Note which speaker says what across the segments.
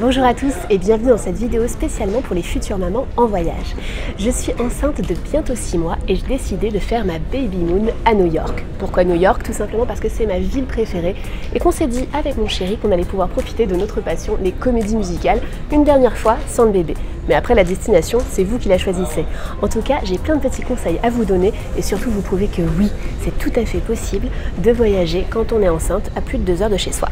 Speaker 1: Bonjour à tous et bienvenue dans cette vidéo spécialement pour les futures mamans en voyage. Je suis enceinte de bientôt 6 mois et j'ai décidé de faire ma baby moon à New York. Pourquoi New York? Tout simplement parce que c'est ma ville préférée et qu'on s'est dit avec mon chéri qu'on allait pouvoir profiter de notre passion, les comédies musicales, une dernière fois sans le bébé. Mais après la destination, c'est vous qui la choisissez. En tout cas, j'ai plein de petits conseils à vous donner et surtout vous prouver que oui, c'est tout à fait possible de voyager quand on est enceinte à plus de 2 heures de chez soi.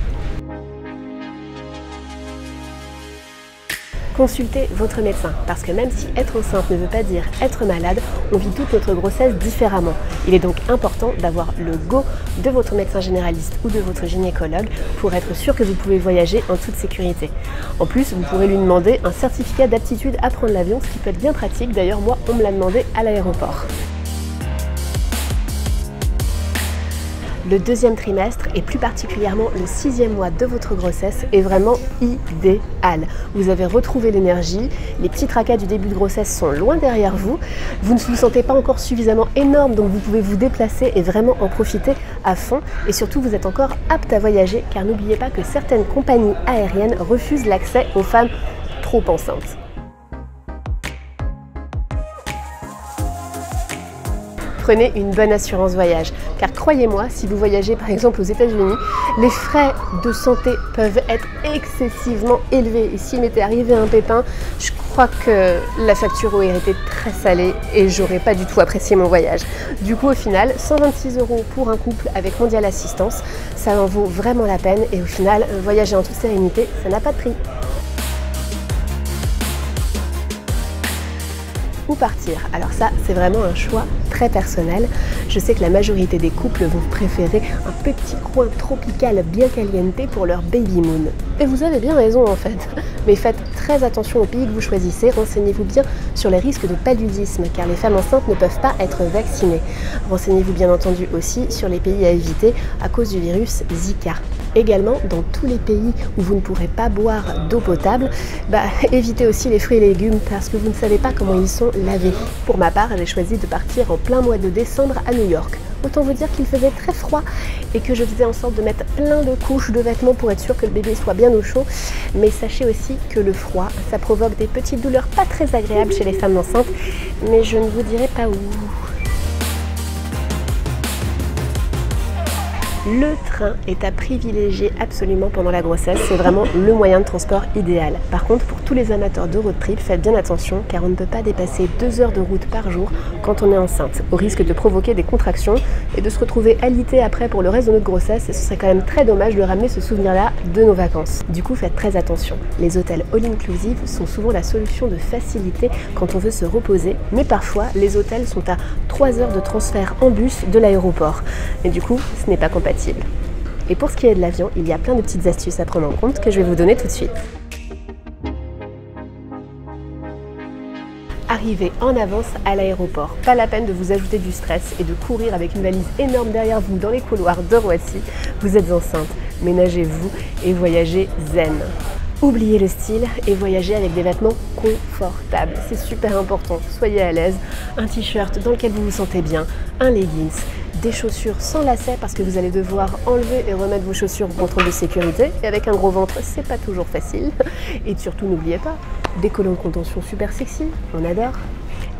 Speaker 1: Consultez votre médecin, parce que même si être enceinte ne veut pas dire être malade, on vit toute notre grossesse différemment. Il est donc important d'avoir le go de votre médecin généraliste ou de votre gynécologue pour être sûr que vous pouvez voyager en toute sécurité. En plus, vous pourrez lui demander un certificat d'aptitude à prendre l'avion, ce qui peut être bien pratique. D'ailleurs, moi, on me l'a demandé à l'aéroport. Le deuxième trimestre et plus particulièrement le 6e mois de votre grossesse est vraiment idéal. Vous avez retrouvé l'énergie, les petits tracas du début de grossesse sont loin derrière vous, vous ne vous sentez pas encore suffisamment énorme donc vous pouvez vous déplacer et vraiment en profiter à fond et surtout vous êtes encore apte à voyager car n'oubliez pas que certaines compagnies aériennes refusent l'accès aux femmes trop enceintes. Prenez une bonne assurance voyage, car croyez-moi, si vous voyagez par exemple aux États-Unis, les frais de santé peuvent être excessivement élevés. Et s'il m'était arrivé un pépin, je crois que la facture aurait été très salée et j'aurais pas du tout apprécié mon voyage. Du coup, au final, 126 € pour un couple avec Mondial Assistance, ça en vaut vraiment la peine et au final, voyager en toute sérénité, ça n'a pas de prix. Où partir? Alors ça, c'est vraiment un choix très personnel. Je sais que la majorité des couples vont préférer un petit coin tropical bien caliente pour leur baby moon. Et vous avez bien raison en fait. Mais faites très attention au pays que vous choisissez, renseignez-vous bien sur les risques de paludisme car les femmes enceintes ne peuvent pas être vaccinées. Renseignez-vous bien entendu aussi sur les pays à éviter à cause du virus Zika. Également, dans tous les pays où vous ne pourrez pas boire d'eau potable, évitez aussi les fruits et légumes parce que vous ne savez pas comment ils sont lavés. Pour ma part, j'ai choisi de partir en plein mois de décembre à New York. Autant vous dire qu'il faisait très froid et que je faisais en sorte de mettre plein de couches de vêtements pour être sûr que le bébé soit bien au chaud. Mais sachez aussi que le froid, ça provoque des petites douleurs pas très agréables chez les femmes enceintes, mais je ne vous dirai pas où. Le train est à privilégier absolument pendant la grossesse, c'est vraiment le moyen de transport idéal. Par contre, pour tous les amateurs de road trip, faites bien attention car on ne peut pas dépasser 2 heures de route par jour quand on est enceinte, au risque de provoquer des contractions et de se retrouver alité après pour le reste de notre grossesse et ce serait quand même très dommage de ramener ce souvenir-là de nos vacances. Du coup, faites très attention. Les hôtels all-inclusive sont souvent la solution de facilité quand on veut se reposer, mais parfois, les hôtels sont à 3 heures de transfert en bus de l'aéroport. Et du coup, ce n'est pas compatible. Et pour ce qui est de l'avion, il y a plein de petites astuces à prendre en compte que je vais vous donner tout de suite. Arrivez en avance à l'aéroport. Pas la peine de vous ajouter du stress et de courir avec une valise énorme derrière vous dans les couloirs de Roissy. Vous êtes enceinte, ménagez-vous et voyagez zen. Oubliez le style et voyagez avec des vêtements confortables. C'est super important. Soyez à l'aise. Un t-shirt dans lequel vous vous sentez bien, un leggings, des chaussures sans lacets parce que vous allez devoir enlever et remettre vos chaussures au contrôle de sécurité. Et avec un gros ventre, c'est pas toujours facile. Et surtout, n'oubliez pas, des collants de contention super sexy. On adore.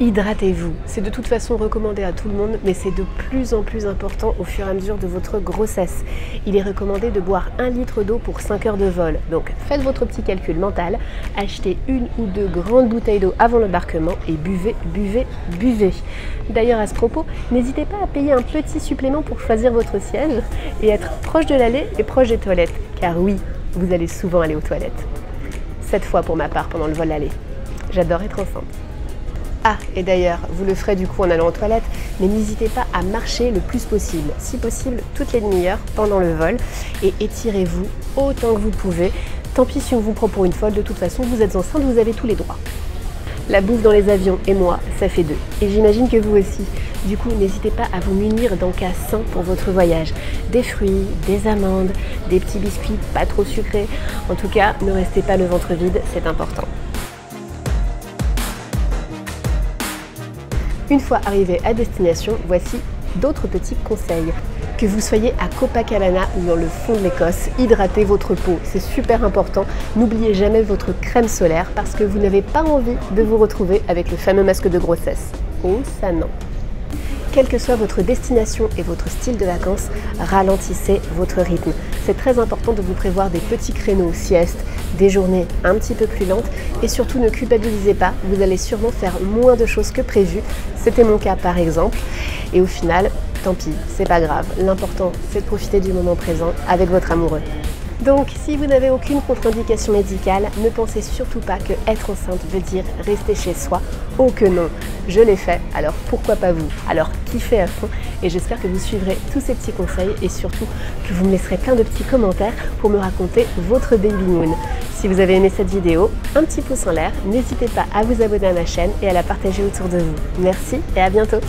Speaker 1: Hydratez-vous. C'est de toute façon recommandé à tout le monde, mais c'est de plus en plus important au fur et à mesure de votre grossesse. Il est recommandé de boire 1 litre d'eau pour 5 heures de vol. Donc faites votre petit calcul mental, achetez 1 ou 2 grandes bouteilles d'eau avant l'embarquement et buvez, buvez, buvez. D'ailleurs à ce propos, n'hésitez pas à payer un petit supplément pour choisir votre siège et être proche de l'allée et proche des toilettes. Car oui, vous allez souvent aller aux toilettes. 7 fois pour ma part pendant le vol aller. J'adore être enceinte. Ah, et d'ailleurs, vous le ferez du coup en allant aux toilettes, mais n'hésitez pas à marcher le plus possible, si possible toutes les demi-heures pendant le vol, et étirez-vous autant que vous pouvez. Tant pis si on vous prend pour une folle, de toute façon, vous êtes enceinte, vous avez tous les droits. La bouffe dans les avions et moi, ça fait 2. Et j'imagine que vous aussi. Du coup, n'hésitez pas à vous munir d'encas sains pour votre voyage. Des fruits, des amandes, des petits biscuits pas trop sucrés. En tout cas, ne restez pas le ventre vide, c'est important. Une fois arrivé à destination, voici d'autres petits conseils. Que vous soyez à Copacabana ou dans le fond de l'Écosse, hydratez votre peau, c'est super important. N'oubliez jamais votre crème solaire parce que vous n'avez pas envie de vous retrouver avec le fameux masque de grossesse. Oh ça non! Quelle que soit votre destination et votre style de vacances, ralentissez votre rythme. C'est très important de vous prévoir des petits créneaux sieste, des journées un petit peu plus lentes et surtout ne culpabilisez pas, vous allez sûrement faire moins de choses que prévu. C'était mon cas par exemple et au final, tant pis, c'est pas grave. L'important c'est de profiter du moment présent avec votre amoureux. Donc, si vous n'avez aucune contre-indication médicale, ne pensez surtout pas que être enceinte veut dire rester chez soi. Oh que non, je l'ai fait, alors pourquoi pas vous? Alors kiffez à fond et j'espère que vous suivrez tous ces petits conseils et surtout que vous me laisserez plein de petits commentaires pour me raconter votre baby moon. Si vous avez aimé cette vidéo, un petit pouce en l'air, n'hésitez pas à vous abonner à ma chaîne et à la partager autour de vous. Merci et à bientôt!